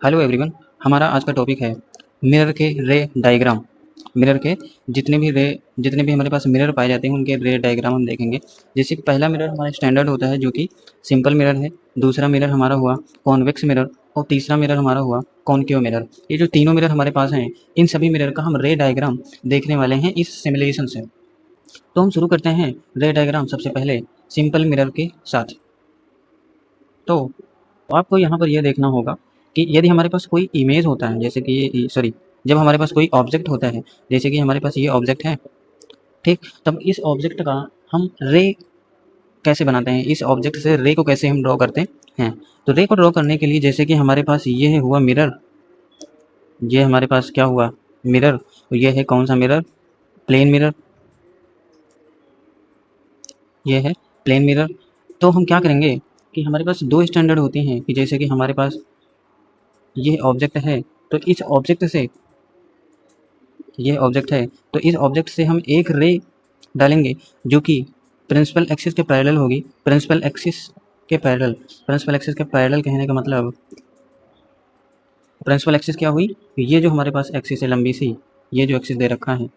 Hello everyone. हमारा आज का टॉपिक है मिरर के रे डायग्राम। मिरर के जितने भी हमारे पास मिरर पाए जाते हैं उनके रे डायग्राम हम देखेंगे। जैसे कि पहला मिरर हमारा स्टैंडर्ड होता है जो कि सिंपल मिरर है, दूसरा मिरर हमारा हुआ कॉन्वेक्स मिरर और तीसरा मिरर हमारा हुआ कॉनकेव मिरर। ये जो तीनों मिरर हमारे पास हैं, इन सभी मिरर का हम रे डायग्राम देखने वाले हैं इस सिमुलेशन से। तो हम शुरू करते हैं रे डायग्राम सबसे पहले सिंपल मिरर के साथ। तो आपको यहाँ पर यह देखना होगा कि यदि हमारे पास कोई इमेज होता है, जैसे कि ये सॉरी जब हमारे पास कोई ऑब्जेक्ट होता है, जैसे कि हमारे पास ये ऑब्जेक्ट है, ठीक, तब इस ऑब्जेक्ट का हम रे कैसे बनाते हैं, इस ऑब्जेक्ट से रे को कैसे हम ड्रॉ करते हैं। तो रे को ड्रॉ करने के लिए जैसे कि हमारे पास ये हुआ मिरर, ये हमारे पास क्या हुआ मिरर, तो ये है कौन सा मिरर, प्लेन मिरर, ये है प्लेन मिरर। तो हम क्या करेंगे कि हमारे पास दो स्टैंडर्ड होती हैं कि जैसे कि हमारे पास ये ऑब्जेक्ट है, तो इस ऑब्जेक्ट से ये ऑब्जेक्ट है, तो इस ऑब्जेक्ट से हम एक रे डालेंगे जो कि प्रिंसिपल एक्सिस के पैरेलल होगी। प्रिंसिपल एक्सिस के पैरेलल, प्रिंसिपल एक्सिस के पैरेलल कहने का मतलब, प्रिंसिपल एक्सिस क्या हुई, ये जो हमारे पास एक्सिस है लंबी सी, ये जो एक्सिस दे रखा है,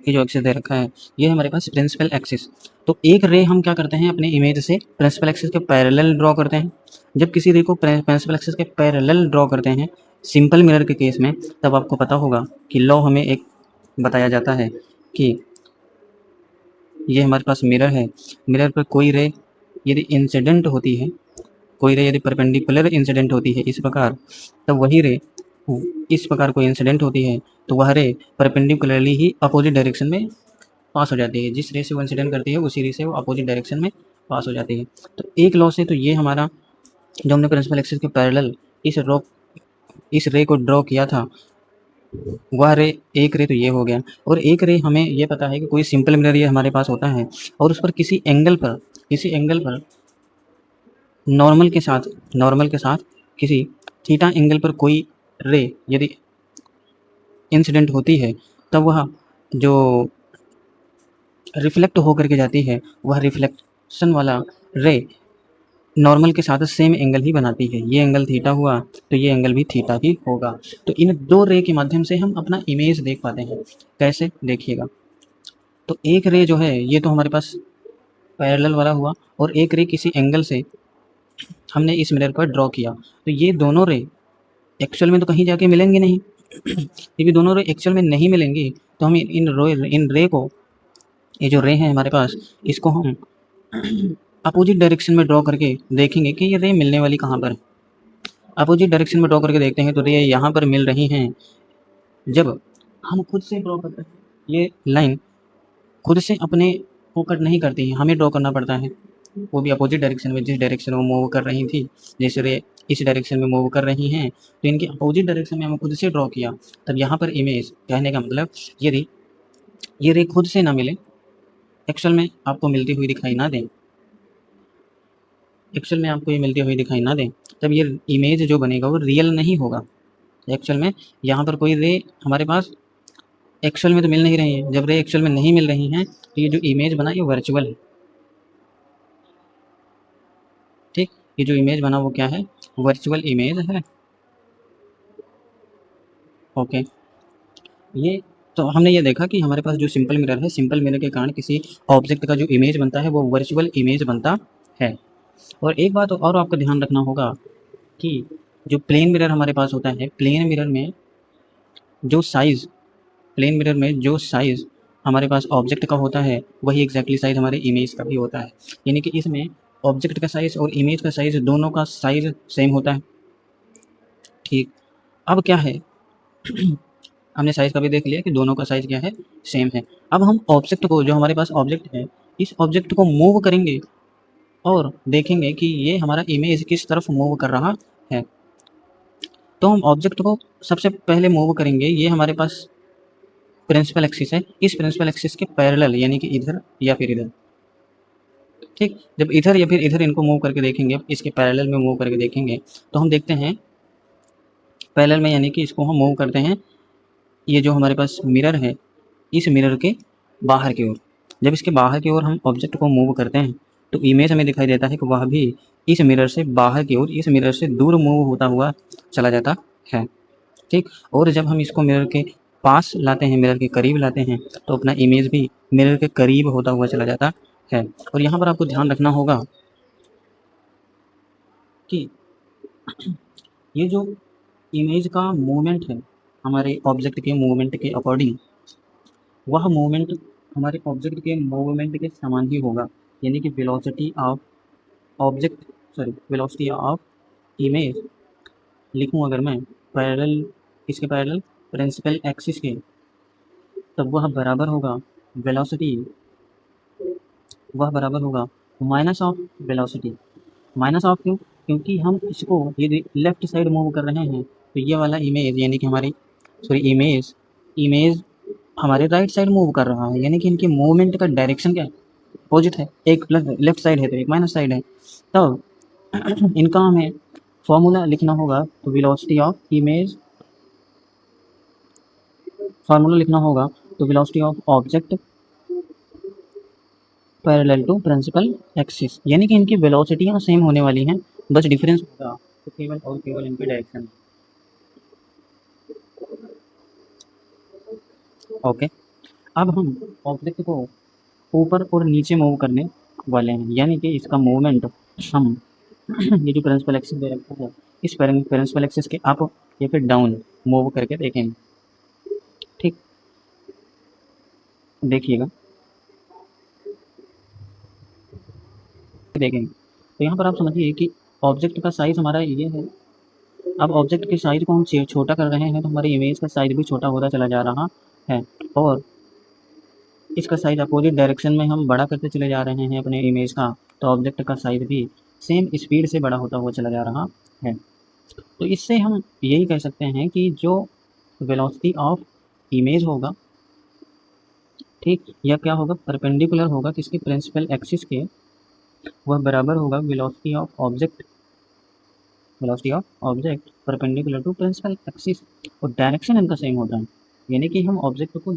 ये जो एक्सिस दे रखा है, ये हमारे पास प्रिंसिपल एक्सिस। तो एक रे हम क्या करते हैं अपने इमेज से प्रिंसिपल एक्सिस के पैरेलल ड्रॉ करते हैं। जब किसी रे को प्रिंसिपल एक्सिस के पैरेलल ड्रॉ करते हैं सिंपल मिरर के केस में, तब आपको पता होगा कि लॉ हमें एक बताया जाता है कि ये हमारे पास मिरर है, मिरर पर कोई रे यदि इंसिडेंट होती है, कोई रे यदि परपेंडिकुलर इंसिडेंट होती है इस प्रकार, तब वही रे इस प्रकार कोई इंसिडेंट होती है तो वह रे परपेंडिकुलरली ही अपोजिट डायरेक्शन में पास हो जाती है। जिस रे से वो इंसिडेंट करती है उसी रे से वो अपोजिट डायरेक्शन में पास हो जाती है। तो एक लॉ से तो ये हमारा जो हमने प्रिंसिपल एक्सिस के पैरेलल इस रे को ड्रॉ किया था, वह रे एक रे तो ये हो गया। और एक रे हमें ये पता है कि कोई सिंपल मिरर ये हमारे पास होता है और उस पर किसी एंगल पर नॉर्मल के साथ किसी थीटा एंगल पर कोई रे यदि इंसिडेंट होती है, तब वह जो रिफ्लेक्ट होकर के जाती है, वह रिफ्लेक्शन वाला रे नॉर्मल के साथ सेम एंगल ही बनाती है। ये एंगल थीटा हुआ तो ये एंगल भी थीटा ही होगा। तो इन दो रे के माध्यम से हम अपना इमेज देख पाते हैं। कैसे, देखिएगा। तो एक रे जो है ये तो हमारे पास पैरेलल वाला हुआ और एक रे किसी एंगल से हमने इस मिरर पर ड्रॉ किया। तो ये दोनों रे एक्चुअल में तो कहीं जाके मिलेंगे नहीं। यदि दोनों रे एक्चुअल में नहीं मिलेंगी तो हम इन रे को, ये जो रे हैं हमारे पास, इसको हम अपोजिट डायरेक्शन में ड्रॉ करके देखेंगे कि ये रे मिलने वाली कहाँ पर है। अपोजिट डायरेक्शन में ड्रॉ करके देखते हैं तो रे यहाँ पर मिल रही हैं। जब हम खुद से ड्रॉ करते हैं, ये लाइन खुद से अपने को कट नहीं करती है, हमें ड्रॉ करना पड़ता है, वो भी अपोजिट डायरेक्शन में, जिस डायरेक्शन में मूव कर रही थी। जैसे रे इस डायरेक्शन में मूव कर रही हैं तो इनकी अपोजिट डायरेक्शन में हमें खुद से ड्रॉ किया। तब यहाँ पर इमेज कहने का मतलब, यदि ये रे खुद से ना मिले, एक्चुअल में आपको मिलती हुई दिखाई ना दें, एक्चुअल में आपको ये मिलती हुई दिखाई ना दें, तब ये इमेज जो बनेगा वो रियल नहीं होगा। एक्चुअल में यहाँ पर कोई रे हमारे पास एक्चुअल में तो मिल नहीं रही है। जब रे एक्चुअल में नहीं मिल रही हैं तो ये जो इमेज बना ये वर्चुअल है। ठीक, ये जो इमेज बना वो क्या है, वर्चुअल इमेज है। ओके, ये तो हमने ये देखा कि हमारे पास जो सिंपल मिरर है, सिंपल मिरर के कारण किसी ऑब्जेक्ट का जो इमेज बनता है वो वर्चुअल इमेज बनता है। और एक बात और आपको ध्यान रखना होगा कि जो प्लेन मिरर हमारे पास होता है, जो साइज़ प्लेन मिरर में जो साइज़ हमारे पास ऑब्जेक्ट का होता है वही एग्जैक्टली साइज़ हमारे इमेज का भी होता है। यानी कि इसमें ऑब्जेक्ट का साइज़ और इमेज का साइज़ दोनों का साइज़ सेम होता है। ठीक, अब क्या है, हमने साइज़ का भी देख लिया कि दोनों का साइज़ क्या है, सेम है। अब हम ऑब्जेक्ट को, जो हमारे पास ऑब्जेक्ट है, इस ऑब्जेक्ट को मूव करेंगे और देखेंगे कि ये हमारा इमेज किस तरफ मूव कर रहा है। तो हम ऑब्जेक्ट को सबसे पहले मूव करेंगे, ये हमारे पास प्रिंसिपल एक्सिस है, इस प्रिंसिपल एक्सिस के पैरेलल, यानी कि इधर या फिर इधर। ठीक, जब इधर या फिर इधर इनको मूव करके देखेंगे, इसके पैरेलल में मूव करके देखेंगे, तो हम देखते हैं पैरेलल में, यानी कि इसको हम मूव करते हैं, ये जो हमारे पास मिरर है, इस मिरर के बाहर की ओर। जब इसके बाहर की ओर हम ऑब्जेक्ट को मूव करते हैं तो इमेज हमें दिखाई देता है कि वह भी इस मिरर से बाहर की ओर, इस मिरर से दूर मूव होता हुआ चला जाता है, ठीक। और जब हम इसको मिरर के पास लाते हैं, मिरर के करीब लाते हैं, तो अपना इमेज भी मिरर के करीब होता हुआ चला जाता है। और यहाँ पर आपको ध्यान रखना होगा कि ये जो इमेज का मूवमेंट है हमारे ऑब्जेक्ट के मूवमेंट के अकॉर्डिंग, वह मूवमेंट हमारे ऑब्जेक्ट के मूवमेंट के समान ही होगा। यानी कि velocity of object, sorry, velocity of image लिखूँ अगर मैं पैरेलल, इसके पैरेलल प्रिंसिपल एक्सिस के, तब वह बराबर होगा वेलोसिटी, वह बराबर होगा minus of velocity. Minus of क्यों? क्योंकि हम इसको यदि लेफ्ट साइड मूव कर रहे हैं तो ये वाला इमेज यानी कि हमारी, सॉरी, इमेज इमेज हमारे राइट साइड मूव कर रहा है, यानी कि इनकी मूवमेंट का डायरेक्शन क्या है? अपोजिट है। एक प्लस लेफ्ट साइड है तो एक माइनस साइड है। तब इनका हमें फॉर्मूला लिखना होगा, तो वेलोसिटी ऑफ इमेज, फार्मूला लिखना होगा तो velocity of object parallel to principal axis, यानी कि इनकी वेलोसिटियाँ सेम होने वाली हैं, बस डिफरेंस होगा तो केवल और केवल इनकी डायरेक्शन। ओके, अब हम ऑब्जेक्ट को ऊपर और नीचे मूव करने वाले हैं, यानी कि इसका मूवमेंट हम ये जो प्रिंसिपल एक्सिस दे रखा है, इस प्रिंसिपल एक्सिस के अप या फिर डाउन मूव करके देखेंगे, ठीक। देखिएगा, देखेंगे तो यहाँ पर आप समझिए कि ऑब्जेक्ट का साइज़ हमारा ये है। अब ऑब्जेक्ट के साइज़ को हम छोटा कर रहे हैं तो हमारी इमेज का साइज़ भी छोटा होता चला जा रहा है, और इसका साइज़ अपोजिट डायरेक्शन में हम बड़ा करते चले जा रहे हैं अपने इमेज का, तो ऑब्जेक्ट का साइज़ भी सेम स्पीड से बड़ा होता हुआ चला जा रहा है। तो इससे हम यही कह सकते हैं कि जो वेलोसिटी ऑफ इमेज होगा, ठीक, या क्या होगा, परपेंडिकुलर होगा किसके, प्रिंसिपल एक्सिस के, वह बराबर होगा velocity of object, velocity of object perpendicular to principal axis, और डायरेक्शन इनका सेम होता है। यानी कि हम ऑब्जेक्ट को,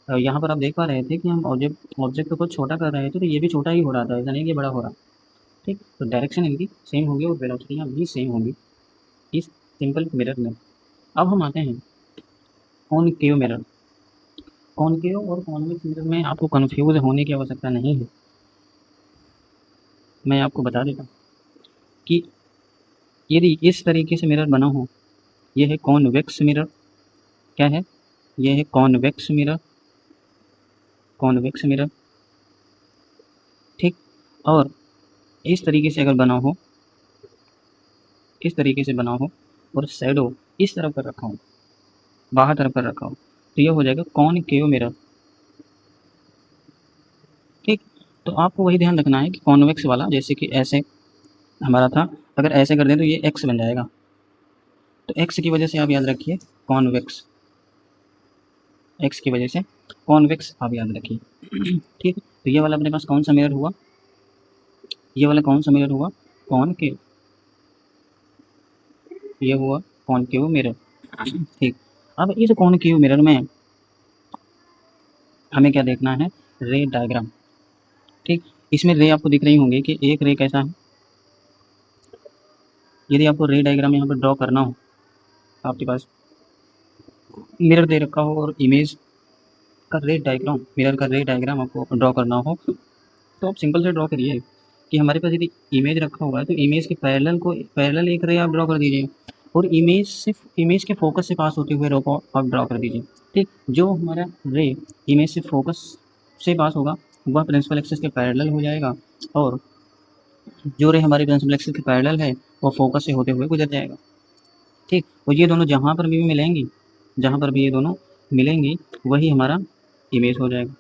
यहाँ पर आप देख पा रहे थे कि हम ऑब्जेक्ट को छोटा कर रहे थे तो ये भी छोटा ही हो रहा था, ऐसा नहीं कि बड़ा हो रहा, ठीक। तो डायरेक्शन इनकी सेम होगी और वेलोसिटियाँ भी सेम होंगी इस सिंपल मिरर में। अब हम आते हैं कॉनकेव मिरर। कॉनकेव और कॉन्वेक्स मिरर में आपको कन्फ्यूज़ होने की आवश्यकता नहीं है। मैं आपको बता देता हूँ कि यदि इस तरीके से मिरर बना हो, ये है कॉन्वेक्स मिरर, क्या है, ये है कॉन्वेक्स मिरर, कॉन्वेक्स मिरर, ठीक। और इस तरीके से अगर बना हो, इस तरीके से बना हो और शैडो इस तरफ कर रखा हो, बाहर तरफ कर रखा हो, तो ये हो जाएगा कॉनकेव मिरर, ठीक। तो आपको वही ध्यान रखना है कि कॉन्वेक्स वाला, जैसे कि ऐसे हमारा था, अगर ऐसे कर दें तो ये एक्स बन जाएगा, तो एक्स की वजह से आप याद रखिए कॉन्वेक्स, एक्स की वजह से कॉन्वेक्स आप याद रखिए, ठीक। तो ये वाला अपने पास कौन सा मिरर हुआ, ये वाला कौन सा मिरर हुआ, कॉनकेव, ये हुआ कॉनकेव मिरर, ठीक। अब इस कॉनकेव मिरर में हमें क्या देखना है, रे डायग्राम, ठीक। इसमें रे आपको दिख रही होंगी कि एक रे कैसा है। यदि आपको रे डायग्राम यहाँ पर ड्रॉ करना हो, आपके पास मिरर दे रखा हो और इमेज का रे डायग्राम, मिरर का रे डायग्राम आपको ड्रॉ करना हो, तो आप सिंपल से ड्रॉ करिए कि हमारे पास यदि इमेज रखा हुआ है तो इमेज के पैरेलल एक रे आप ड्रॉ कर दीजिए, और इमेज के फोकस से पास होते हुए रो को आप ड्रॉ कर दीजिए, ठीक। जो हमारा रे इमेज से फोकस से पास होगा वह प्रिंसिपल एक्सिस के पैरेलल हो जाएगा, और जो रे हमारे प्रिंसिपल एक्सिस के पैरेलल है वो फोकस से होते हुए गुजर जाएगा, ठीक। और ये दोनों जहाँ पर भी मिलेंगी, जहाँ पर भी ये दोनों मिलेंगी वही हमारा इमेज हो जाएगा,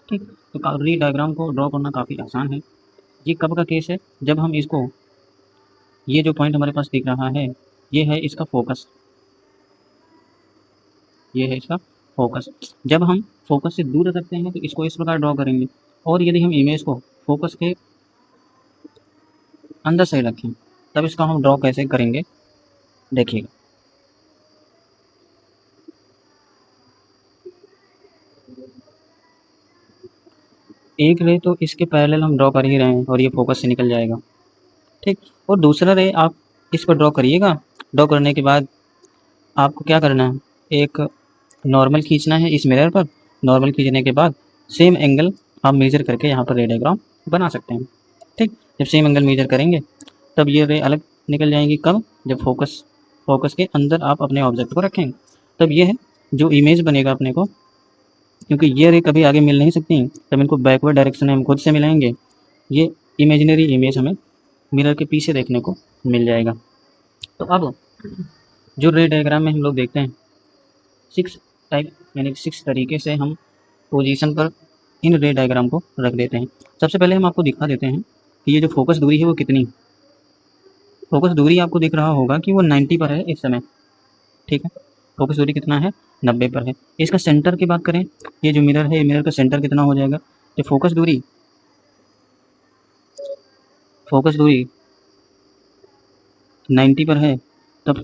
ठीक। तो रे डायग्राम को ड्रॉ करना काफ़ी आसान है। ये कब का केस है, जब हम इसको, ये जो पॉइंट हमारे पास दिख रहा है ये है इसका फोकस, ये है इसका फोकस। जब हम फोकस से दूर रखते हैं तो इसको इस प्रकार ड्रॉ करेंगे, और यदि हम इमेज को फोकस के अंदर से रखें तब इसका हम ड्रॉ कैसे करेंगे, देखिएगा। एक रे तो इसके पैरेलल हम ड्रॉ कर ही रहे हैं और ये फोकस से निकल जाएगा, ठीक। और दूसरा रे आप इस पर ड्रॉ करिएगा। ड्रॉ करने के बाद आपको क्या करना है, एक नॉर्मल खींचना है इस मिरर पर। नॉर्मल खींचने के बाद सेम एंगल आप मेज़र करके यहाँ पर रे डायग्राम बना सकते हैं, ठीक। जब सेम एंगल मेज़र करेंगे तब ये रे अलग निकल जाएंगी। कब? जब फोकस के अंदर आप अपने ऑब्जेक्ट को रखेंगे, तब ये है जो इमेज बनेगा अपने को। क्योंकि ये रे कभी आगे मिल नहीं सकती, तब इनको बैकवर्ड डायरेक्शन में हम खुद से मिलाएंगे। ये इमेजिनरी इमेज हमें मिरर के पीछे देखने को मिल जाएगा। तो अब जो रे डायग्राम में हम लोग देखते हैं 6 टाइप, यानी 6 तरीके से हम पोजीशन पर इन रे डायग्राम को रख देते हैं। सबसे पहले हम आपको दिखा देते हैं कि ये जो फोकस दूरी है वो कितनी। फोकस दूरी आपको दिख रहा होगा कि वो 90 पर है इस समय, ठीक है। फोकस दूरी कितना है? 90 पर है। इसका सेंटर की बात करें, ये जो मिरर है, मिरर का सेंटर कितना हो जाएगा? जब फोकस दूरी 90 पर है, तब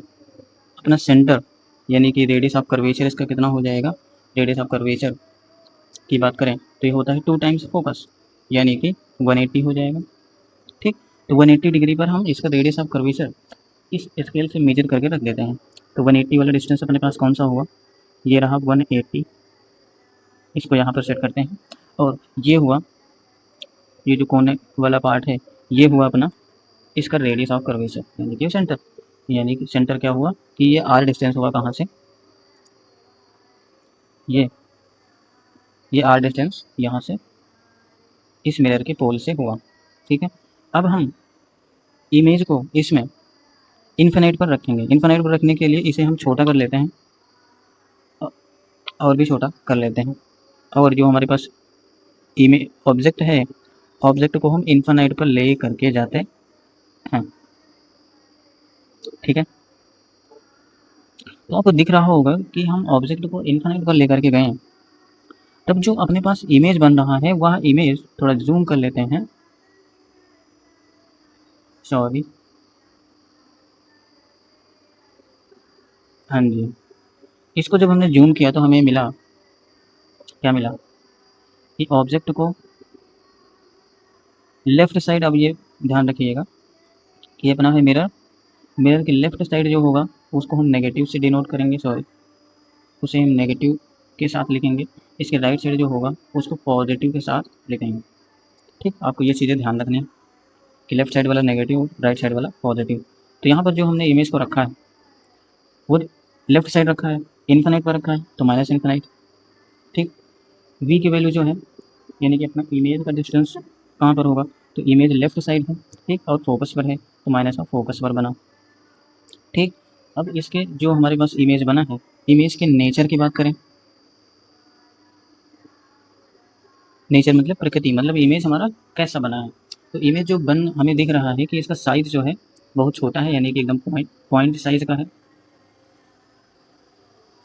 अपना सेंटर यानी कि रेडियस ऑफ कर्वेचर इसका कितना हो जाएगा? रेडियस ऑफ कर्वेचर की बात करें तो ये होता है 2 टाइम्स फोकस, यानी कि 180 हो जाएगा, ठीक। तो 180 डिग्री पर हम इसका रेडियस ऑफ कर्वेचर इस स्केल से मेजर करके रख देते हैं। तो 180 वाला डिस्टेंस अपने पास कौन सा हुआ? ये रहा 180। इसको यहाँ पर सेट करते हैं और ये हुआ, ये जो कोने वाला पार्ट है ये हुआ अपना इसका रेडियस ऑफ कर्वेचर, यानी कि सेंटर। यानी कि सेंटर क्या हुआ कि ये आर डिस्टेंस हुआ कहाँ से? ये आर डिस्टेंस यहाँ से इस मिरर के पोल से हुआ, ठीक है। अब हम इमेज को इसमें इन्फिनाइट पर रखेंगे। इन्फिनाइट पर रखने के लिए इसे हम छोटा कर लेते हैं और भी छोटा कर लेते हैं। और जो हमारे पास इमेज ऑब्जेक्ट है, ऑब्जेक्ट को हम इन्फिनाइट पर ले करके जाते हैं, ठीक है। तो आपको दिख रहा होगा कि हम ऑब्जेक्ट को इन्फिनाइट पर लेकर के गए, तब जो अपने पास इमेज बन रहा है वह इमेज थोड़ा जूम कर लेते हैं, सॉरी, हाँ जी। इसको जब हमने जूम किया तो हमें मिला, क्या मिला कि ऑब्जेक्ट को लेफ़्ट साइड, अब ये ध्यान रखिएगा कि ये अपना है मिरर, मिरर की लेफ़्ट साइड जो होगा उसको हम नेगेटिव से डिनोट करेंगे, सॉरी, उसे हम नेगेटिव के साथ लिखेंगे। इसके राइट साइड जो होगा उसको पॉजिटिव के साथ लिखेंगे, ठीक। आपको ये चीज़ें ध्यान रखनी है कि लेफ़्ट साइड वाला नेगेटिव, राइट साइड वाला पॉजिटिव। तो यहाँ पर जो हमने इमेज को रखा है वो लेफ़्ट साइड रखा है, इन्फिनाइट पर रखा है तो माइनस इन्फिनाइट, ठीक। वी की वैल्यू जो है यानी कि अपना इमेज का डिस्टेंस कहाँ पर होगा? तो इमेज लेफ़्ट साइड है, ठीक, और फोकस पर है तो माइनस ऑफ फोकस पर बना, ठीक। अब इसके जो हमारे पास इमेज बना है, इमेज के नेचर की बात करें, नेचर मतलब प्रकृति, मतलब इमेज हमारा कैसा बना है। तो इमेज जो बन हमें दिख रहा है कि इसका साइज़ जो है बहुत छोटा है, यानी कि एकदम पॉइंट साइज़ का है,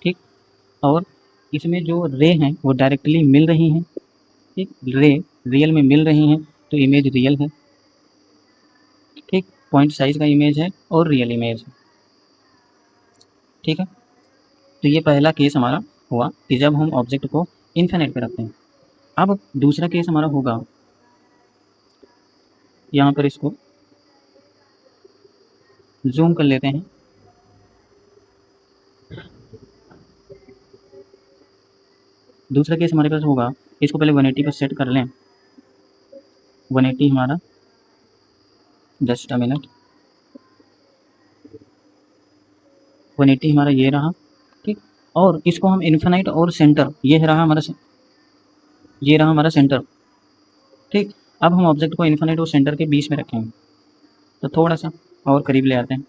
ठीक। और इसमें जो रे हैं वो डायरेक्टली मिल रही हैं, ठीक, रे रियल में मिल रही हैं तो इमेज रियल है, ठीक। पॉइंट साइज़ का इमेज है और रियल इमेज है, ठीक है। तो ये पहला केस हमारा हुआ कि जब हम ऑब्जेक्ट को इन्फिनिट पे रखते हैं। अब दूसरा केस हमारा होगा, यहाँ पर इसको ज़ूम कर लेते हैं। दूसरा केस हमारे पास होगा, इसको पहले 180 पर सेट कर लें। 180 हमारा, जस्ट अ मिनट, 180 हमारा ये रहा, ठीक। और इसको हम इन्फिनाइट और सेंटर, ये रहा हमारा सेंटर, ठीक। अब हम ऑब्जेक्ट को इन्फिनाइट और सेंटर के बीच में रखेंगे, तो थोड़ा सा और करीब ले आते हैं।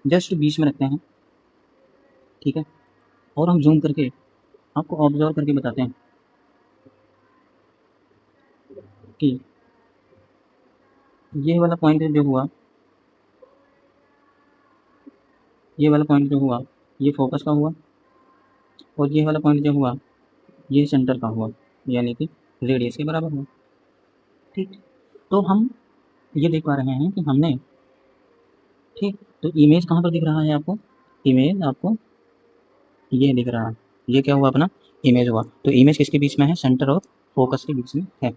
जस्ट बीच में रखते हैं, ठीक है। और हम जूम करके आपको ऑब्जर्व करके बताते हैं कि ये वाला पॉइंट जो हुआ, ये वाला पॉइंट जो हुआ ये फोकस का हुआ, और ये वाला पॉइंट जो हुआ ये सेंटर का हुआ, यानी कि रेडियस के बराबर हुआ, ठीक। तो हम ये देख पा रहे हैं कि हमने, ठीक, तो इमेज कहाँ पर दिख रहा है आपको? इमेज आपको ये दिख रहा है, ये क्या हुआ अपना इमेज हुआ। तो इमेज किसके बीच में है, सेंटर और फोकस के बीच में है।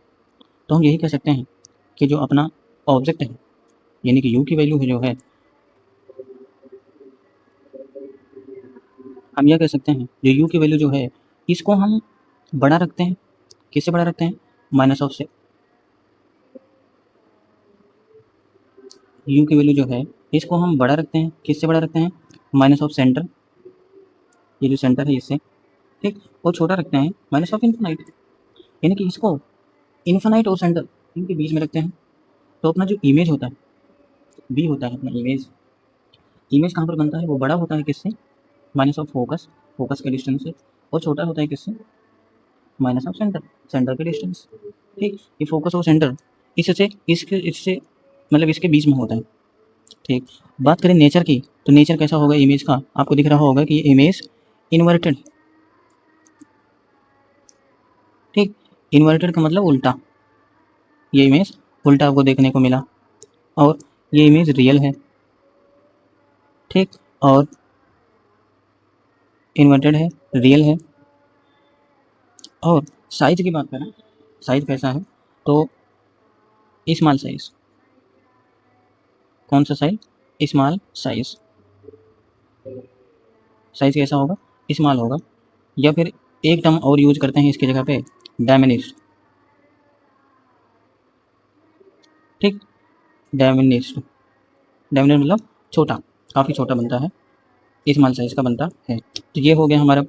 तो हम यही कह सकते हैं कि जो अपना ऑब्जेक्ट है यानी कि यू की वैल्यू जो है, हम यह कह सकते हैं जो यू की वैल्यू जो है इसको हम बड़ा रखते हैं। किससे बड़ा रखते हैं, माइनस ऑफ से। यू की वैल्यू जो है इसको हम बड़ा रखते हैं, किससे बड़ा रखते हैं, माइनस ऑफ सेंटर, ये जो सेंटर है इससे, ठीक। और छोटा रखते हैं माइनस ऑफ इन्फिनाइट, यानी कि इसको इन्फिनाइट और सेंटर इनके बीच में रखते हैं। तो अपना जो इमेज होता है बी होता है अपना इमेज, इमेज कहाँ पर बनता है, वो बड़ा होता है किससे, माइनस ऑफ फोकस, फोकस के डिस्टेंस से। और छोटा होता है किससे, माइनस ऑफ सेंटर, सेंटर के डिस्टेंस, ठीक। ये फोकस और सेंटर इससे इसके इससे मतलब इसके बीच में होता है, ठीक। बात करें नेचर की, तो नेचर कैसा होगा इमेज का, आपको दिख रहा होगा कि ये इमेज इन्वर्टेड, ठीक। इन्वर्टेड का मतलब उल्टा, ये इमेज उल्टा आपको देखने को मिला। और ये इमेज रियल है, ठीक। और इन्वर्टेड है, रियल है। और साइज की बात करें, साइज कैसा है, तो स्मॉल साइज, कौन सा साइज, स्मॉल साइज, साइज कैसा होगा, स्मॉल होगा। या फिर एक टर्म और यूज करते हैं इसकी जगह पे, डायमिनिश्ड, ठीक। डायमिनिश्ड, डायमिनिश्ड मतलब छोटा, काफ़ी छोटा बनता है, स्मॉल साइज का बनता है। तो ये हो गया हमारा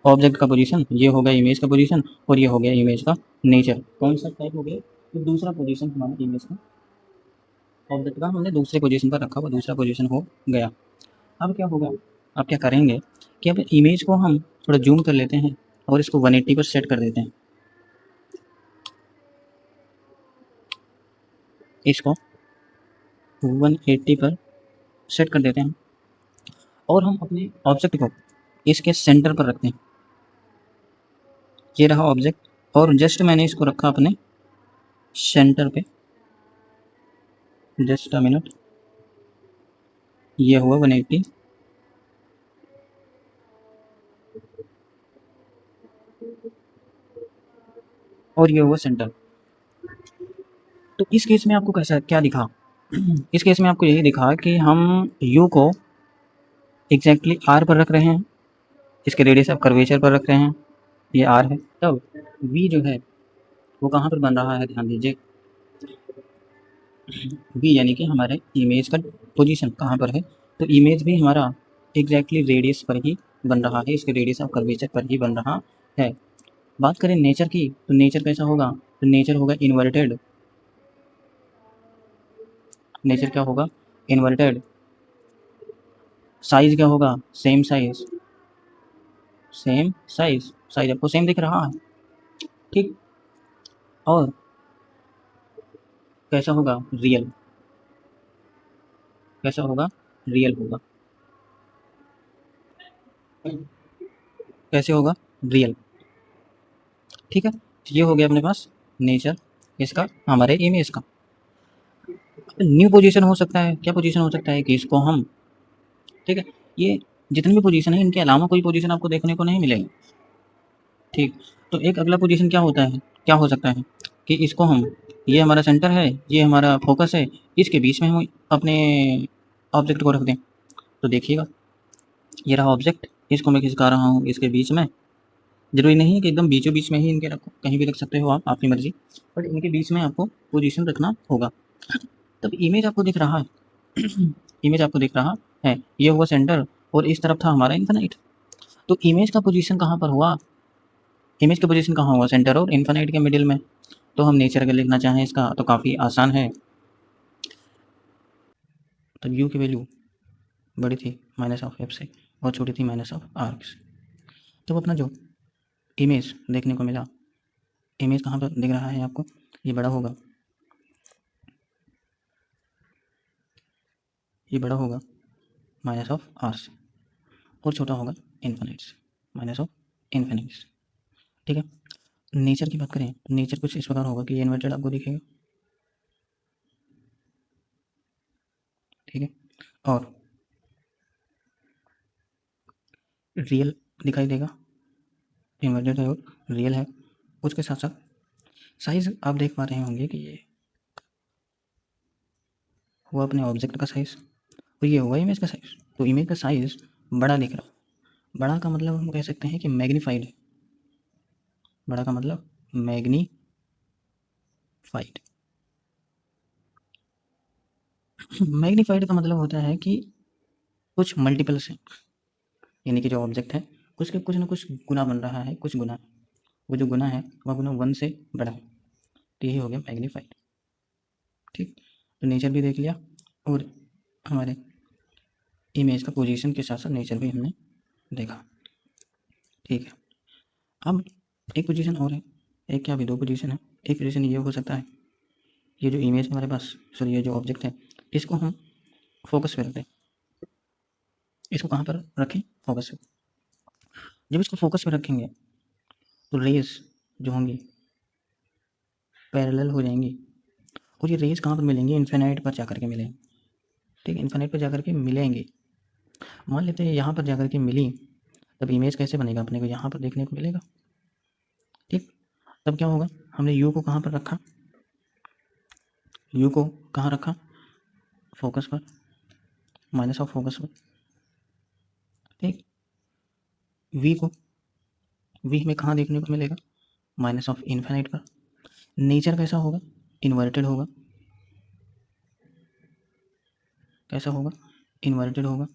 ऑब्जेक्ट का पोजीशन, ये हो गया इमेज का पोजीशन, और ये हो गया इमेज का नेचर। कौन सा टाइप हो गया, तो दूसरा पोजीशन हमारा इमेज का, ऑब्जेक्ट का हमने दूसरे पोजीशन पर रखा हुआ, दूसरा पोजीशन हो गया। अब क्या होगा, अब क्या करेंगे कि अब इमेज को हम थोड़ा जूम कर लेते हैं और इसको 180 पर सेट कर देते हैं। इसको 180 पर सेट कर देते हैं और हम अपने ऑब्जेक्ट को इसके सेंटर पर रखते हैं। ये रहा ऑब्जेक्ट और जस्ट मैंने इसको रखा अपने सेंटर पे, जस्ट अ मिनट, ये हुआ 180। और ये हुआ सेंटर। तो इस केस में आपको कैसा क्या दिखा, इस केस में आपको यही दिखा कि हम यू को एग्जैक्टली आर पर रख रहे हैं, इसके रेडियस ऑफ कर्वेचर पर रख रहे हैं, ये आर है। तब वी जो है वो कहाँ पर बन रहा है, ध्यान दीजिए, वी यानी कि हमारे इमेज का पोजीशन कहाँ पर है, तो इमेज भी हमारा एग्जैक्टली रेडियस पर ही बन रहा है, इसके रेडियस ऑफ कर्वेचर पर ही बन रहा है। बात करें नेचर की, तो नेचर कैसा होगा, तो नेचर होगा इन्वर्टेड, नेचर क्या होगा, इन्वर्टेड। साइज क्या होगा, same size, same size, size आपको सेम दिख रहा है, ठीक। और कैसा होगा, रियल, कैसा होगा, रियल होगा, कैसे होगा, रियल, ठीक है। तो ये हो गया अपने पास नेचर इसका, हमारे इमेज का। न्यू पोजीशन हो सकता है, क्या पोजीशन हो सकता है कि इसको हम, ठीक है, ये जितनी भी पोजीशन है इनके अलावा कोई पोजीशन आपको देखने को नहीं मिलेगी, ठीक। तो एक अगला पोजीशन क्या होता है, क्या हो सकता है कि इसको हम, ये हमारा सेंटर है, ये हमारा फोकस है, इसके बीच में हम अपने ऑब्जेक्ट को रख दें। तो देखिएगा, ये रहा ऑब्जेक्ट, इसको मैं खिसका रहा हूँ इसके बीच में। ज़रूरी नहीं है कि एकदम बीचों बीच में ही इनके रखो, कहीं भी रख सकते हो आप, आपकी मर्ज़ी, बट इनके बीच में आपको पोजीशन रखना होगा। तब इमेज आपको दिख रहा है, इमेज आपको दिख रहा है, ये हुआ सेंटर और इस तरफ था हमारा इन्फिनाइट। तो इमेज का पोजीशन कहाँ पर हुआ, इमेज का पोजीशन कहाँ हुआ, सेंटर और इन्फिनाइट के मिडिल में। तो हम नेचर अगर लिखना चाहें इसका तो काफ़ी आसान है। तब यू की वैल्यू बड़ी थी माइनस ऑफ एफ से और छोटी थी माइनस ऑफ आर से। तब अपना जो इमेज देखने को मिला, इमेज कहाँ पर दिख रहा है आपको, ये बड़ा होगा, ये बड़ा होगा माइनस ऑफ आर से और छोटा होगा इन्फिनिट से, माइनस ऑफ इन्फिनिट से, ठीक है। नेचर की बात करें तो नेचर कुछ इस प्रकार होगा कि ये इन्वर्टेड आपको दिखेगा, ठीक है। और रियल दिखाई देगा, इन्वर्टेड है और रियल है। उसके साथ साथ साइज़ आप देख पा रहे होंगे कि ये हुआ अपने ऑब्जेक्ट का साइज़ और ये हुआ इमेज का साइज़। तो इमेज का साइज़ बड़ा दिख रहा है। बड़ा का मतलब हम कह सकते हैं कि मैग्नीफाइड है। बड़ा का मतलब मैग्नीफाइड। मैग्नीफाइड का मतलब होता है कि कुछ मल्टीपल्स हैं, यानी कि जो ऑब्जेक्ट है उसके कुछ ना कुछ गुना बन रहा है, कुछ गुना। वो जो गुना है वह गुना 1 से बड़ा है, तो यही हो गया मैग्नीफाइड। ठीक, तो नेचर भी देख लिया और हमारे इमेज का पोजीशन के साथ साथ नेचर भी हमने देखा। ठीक है, अब एक पोजीशन और है, एक क्या भी दो पोजीशन है। एक पोजीशन ये हो सकता है, ये जो इमेज हमारे पास, सॉरी ये जो ऑब्जेक्ट है, इसको हम फोकस पे रख दें। इसको कहाँ पर रखें? फोकस पे। जब इसको फोकस पे रखेंगे तो रेज जो होंगी पैरेलल हो जाएंगी और ये रेज कहाँ पर मिलेंगी? इन्फिनाइट पर जाकर के मिलेंगी। ठीक है, इन्फिनाइट पर जाकर के मिलेंगी। मान लेते हैं यहाँ पर जाकर के मिली, तब इमेज कैसे बनेगा? अपने को यहाँ पर देखने को मिलेगा। ठीक, तब क्या होगा? हमने यू को कहाँ पर रखा? यू को कहाँ रखा? फोकस पर, माइनस ऑफ फोकस पर। ठीक, वी को, वी हमें कहाँ देखने को मिलेगा? माइनस ऑफ इन्फिनाइट पर। नेचर कैसा होगा? इन्वर्टेड होगा। कैसा होगा? इन्वर्टेड होगा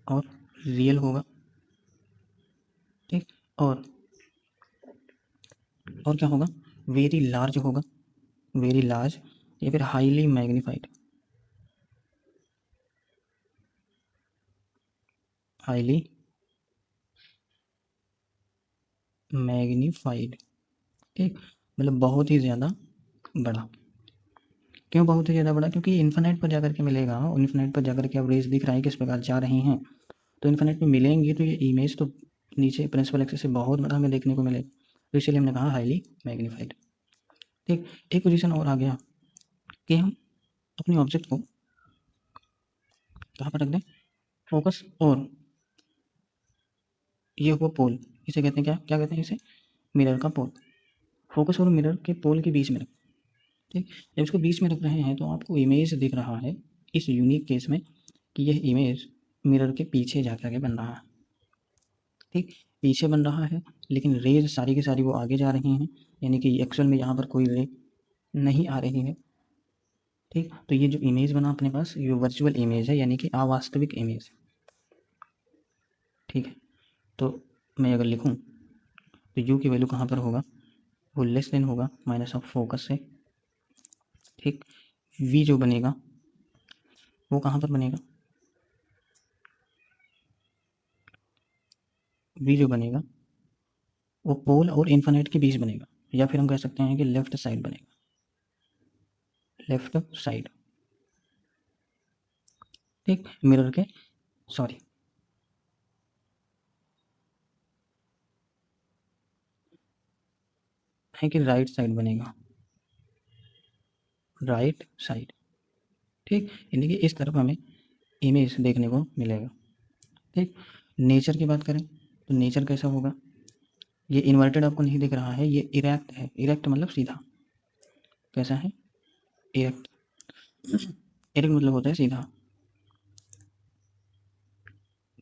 और रियल होगा। ठीक, और क्या होगा? वेरी लार्ज होगा, वेरी लार्ज या फिर हाईली मैग्नीफाइड। Highly magnified. ठीक, मतलब बहुत ही ज़्यादा बड़ा। क्यों बहुत ही ज़्यादा बड़ा? क्योंकि इन्फिनाइट पर जाकर के मिलेगा और इन्फिनाइट पर जाकर के अब रेज दिख रहा है किस प्रकार जा रही हैं, तो इन्फिनाइट में मिलेंगी तो ये इमेज तो नीचे प्रिंसिपल एक्सिस से बहुत बड़ा हमें देखने को मिलेगा। तो इसलिए हमने कहा हाईली मैग्नीफाइड। ठीक, एक पोजीशन और आ गया कि हम अपने ऑब्जेक्ट को कहाँ पर रख दें? फोकस और ये हुआ पोल, इसे कहते हैं क्या? क्या कहते हैं इसे? मिरर का पोल। फोकस और मिरर के पोल के बीच में रख। ठीक, जब इसको बीच में रख रहे हैं तो आपको इमेज दिख रहा है इस यूनिक केस में कि यह इमेज मिरर के पीछे जा के बन रहा है। ठीक, पीछे बन रहा है लेकिन रेज सारी की सारी वो आगे जा रही हैं, यानी कि एक्चुअल में यहाँ पर कोई रे नहीं आ रही है। ठीक, तो ये जो इमेज बना अपने पास ये वर्चुअल इमेज है, यानी कि अवास्तविक इमेज। ठीक है, तो मैं अगर लिखूँ तो यू की वैल्यू कहाँ पर होगा? वो लेस देन होगा माइनस ऑफ फोकस से। ठीक, वी जो बनेगा वो कहाँ पर बनेगा? वी जो बनेगा वो पोल और इन्फिनिट के बीच बनेगा, या फिर हम कह सकते हैं कि लेफ्ट साइड बनेगा। Left side. ठीक, मिरर के, सॉरी है कि राइट साइड बनेगा। Right side. ठीक, यानी कि इस तरफ हमें इमेज देखने को मिलेगा। ठीक, नेचर की बात करें तो नेचर कैसा होगा? ये इन्वर्टेड आपको नहीं दिख रहा है, ये इरेक्ट है। इरेक्ट मतलब सीधा। कैसा है? इरेक्ट। इरेक्ट मतलब होता है सीधा।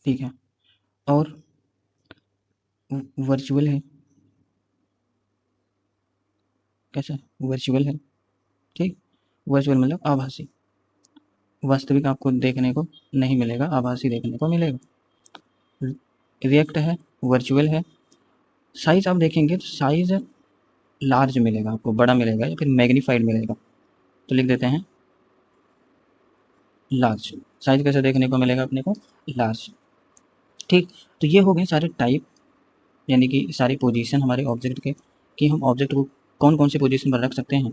ठीक है, और वर्चुअल है। कैसा है? वर्चुअल है। ठीक, वर्चुअल मतलब आभासी। वास्तविक आपको देखने को नहीं मिलेगा, आभासी देखने को मिलेगा। रिएक्ट है, वर्चुअल है। साइज आप देखेंगे तो साइज लार्ज मिलेगा आपको, बड़ा मिलेगा या फिर मैग्नीफाइड मिलेगा। तो लिख देते हैं लार्ज। साइज कैसे देखने को मिलेगा अपने को? लार्ज। ठीक, तो ये हो गए सारे टाइप, यानी कि सारी पोजीशन हमारे ऑब्जेक्ट के, कि हम ऑब्जेक्ट को कौन कौन से पोजीशन पर रख सकते हैं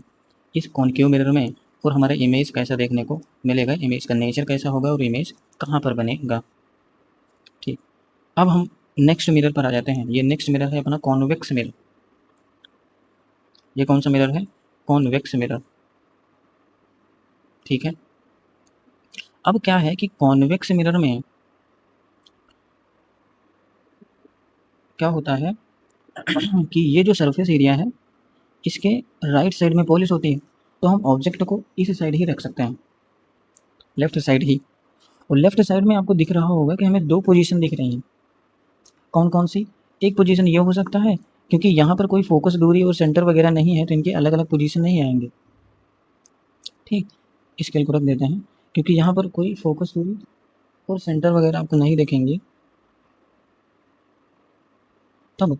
इस कॉनकेव मिरर में, और हमारा इमेज कैसा देखने को मिलेगा, इमेज का नेचर कैसा होगा और इमेज कहाँ पर बनेगा। ठीक, अब हम नेक्स्ट मिरर पर आ जाते हैं। ये नेक्स्ट मिरर है अपना कॉन्वेक्स मिरर। ये कौन सा मिरर है? Convex mirror. ठीक है, अब क्या है कि कॉन्वेक्स मिरर में क्या होता है कि ये जो सरफेस एरिया है इसके राइट साइड में पॉलिश होती है, तो हम ऑब्जेक्ट को इस साइड ही रख सकते हैं, लेफ्ट साइड ही। और लेफ्ट साइड में आपको दिख रहा होगा कि हमें 2 पोजीशन दिख रही हैं। कौन-कौन सी? एक पोजीशन ये हो सकता है, क्योंकि यहाँ पर कोई फ़ोकस दूरी और सेंटर वगैरह नहीं है, तो इनके अलग-अलग पोजीशन नहीं आएँगे। ठीक, स्केल को रख देते हैं, क्योंकि यहाँ पर कोई फ़ोकस दूरी और सेंटर वगैरह आपको नहीं दिखेंगे। तब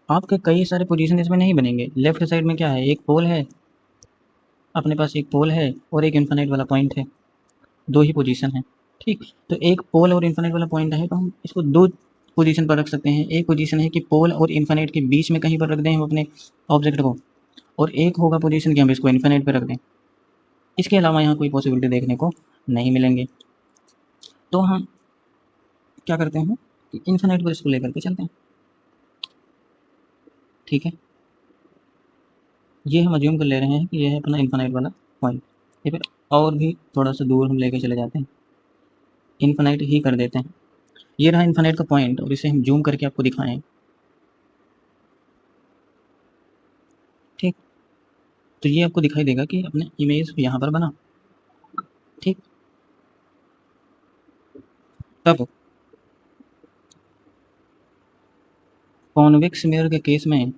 आपके कई सारे पोजीशन इसमें नहीं बनेंगे। लेफ्ट साइड में क्या है, एक पोल है, अपने पास एक पोल है और एक इन्फिनिट वाला पॉइंट है, 2 ही पोजीशन है। ठीक, तो एक पोल और इन्फिनिट वाला पॉइंट है, तो हम इसको 2 पोजीशन पर रख सकते हैं। एक पोजीशन है कि पोल और इन्फिनिट के बीच में कहीं पर रख दें हम अपने ऑब्जेक्ट को, और एक होगा पोजीशन कि हम इसको इन्फिनिट पे रख दें। इसके अलावा यहाँ कोई पॉसिबिलिटी देखने को नहीं मिलेंगे। तो हम क्या करते हैं कि इन्फिनिट पर इसको लेकर के चलते हैं। ठीक है, ये हम अज्यूम कर ले रहे हैं कि ये है अपना इन्फिनिट वाला पॉइंट, या फिर और भी थोड़ा-सा दूर हम लेके चले जाते हैं, इन्फिनिट ही कर देते हैं। ये रहा इन्फिनिट का पॉइंट, और इसे हम ज़ूम करके आपको दिखाएँ। ठीक, तो ये आपको दिखाई देगा कि अपने इमेज यहाँ पर बना। ठीक, तब कॉन्वेक्स मिरर के केस में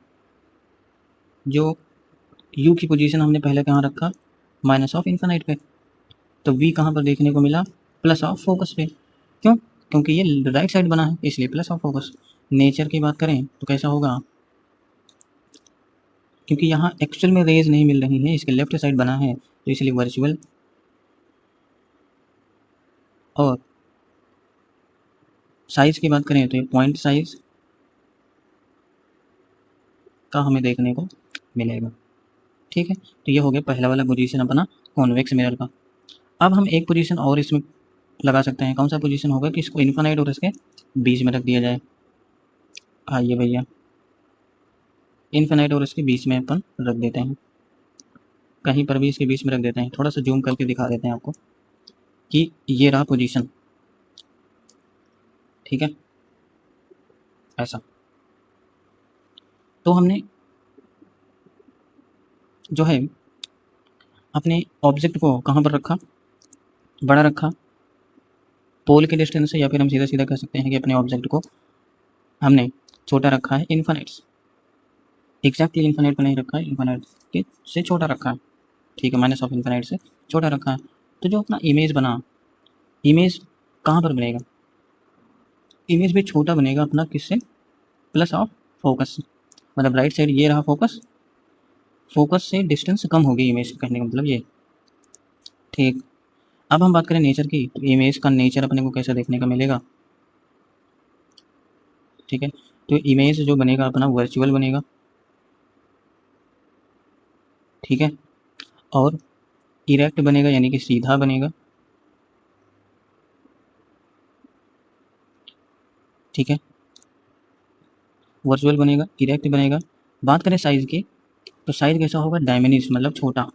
जो यू की पोजीशन हमने पहले कहाँ रखा, माइनस ऑफ इन्फिनिट पे, तो वी कहाँ पर देखने को मिला, प्लस ऑफ फोकस पे। क्यों? क्योंकि ये राइट साइड बना है, इसलिए प्लस ऑफ फोकस। नेचर की बात करें तो कैसा होगा, क्योंकि यहाँ एक्चुअल में रेज नहीं मिल रही है, इसके लेफ्ट साइड बना है, तो इसलिए वर्चुअल। और साइज़ की बात करें तो ये पॉइंट साइज़ का हमें देखने को मिलेगा। ठीक है, तो ये हो गया पहला वाला पोजीशन अपना कॉन्वेक्स मिरर का। अब हम एक पोजीशन और इसमें लगा सकते हैं। कौन सा पोजीशन होगा कि इसको इन्फिनिट और इसके बीच में रख दिया जाए। आइए भैया, इन्फिनिट और इसके बीच में अपन रख देते हैं, कहीं पर भी इसके बीच में रख देते हैं। थोड़ा सा जूम करके दिखा देते हैं आपको कि ये रहा पोजीशन। ठीक है, ऐसा। तो हमने जो है अपने ऑब्जेक्ट को कहाँ पर रखा, बड़ा रखा पोल के डिस्टेंस से, या फिर हम सीधा-सीधा कह सकते हैं कि अपने ऑब्जेक्ट को हमने छोटा रखा है इन्फिनिट से। एग्ज़ैक्टली इन्फिनिट पे नहीं रखा है, इन्फिनिट के से छोटा रखा है। ठीक है, माइनस ऑफ इन्फिनिट से छोटा रखा है। तो जो अपना इमेज बना, इमेज कहाँ पर बनेगा, इमेज भी छोटा बनेगा अपना किससे, प्लस ऑफ फोकस से। मतलब राइट साइड ये रहा फोकस, फोकस से डिस्टेंस कम होगी इमेज, कहने का मतलब ये। ठीक, अब हम बात करें नेचर की, तो इमेज का नेचर अपने को कैसा देखने का मिलेगा। ठीक है, तो इमेज जो बनेगा अपना वर्चुअल बनेगा। ठीक है, और इरेक्ट बनेगा, यानी कि सीधा बनेगा। ठीक है, वर्चुअल बनेगा, इरेक्ट बनेगा। बात करें साइज़ की, तो साइज़ कैसा होगा, डायमिनिश मतलब छोटा,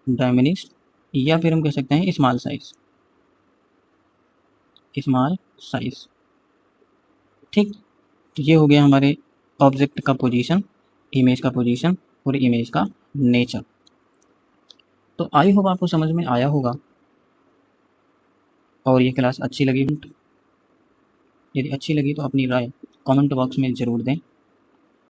डायमिनिश, या फिर हम कह सकते हैं स्मॉल साइज़, स्मॉल साइज़। ठीक, तो ये हो गया हमारे ऑब्जेक्ट का पोजीशन, इमेज का पोजीशन और इमेज का नेचर। तो आई होप आपको समझ में आया होगा और ये क्लास अच्छी लगी हो। यदि अच्छी लगी तो अपनी राय कमेंट बॉक्स में ज़रूर दें।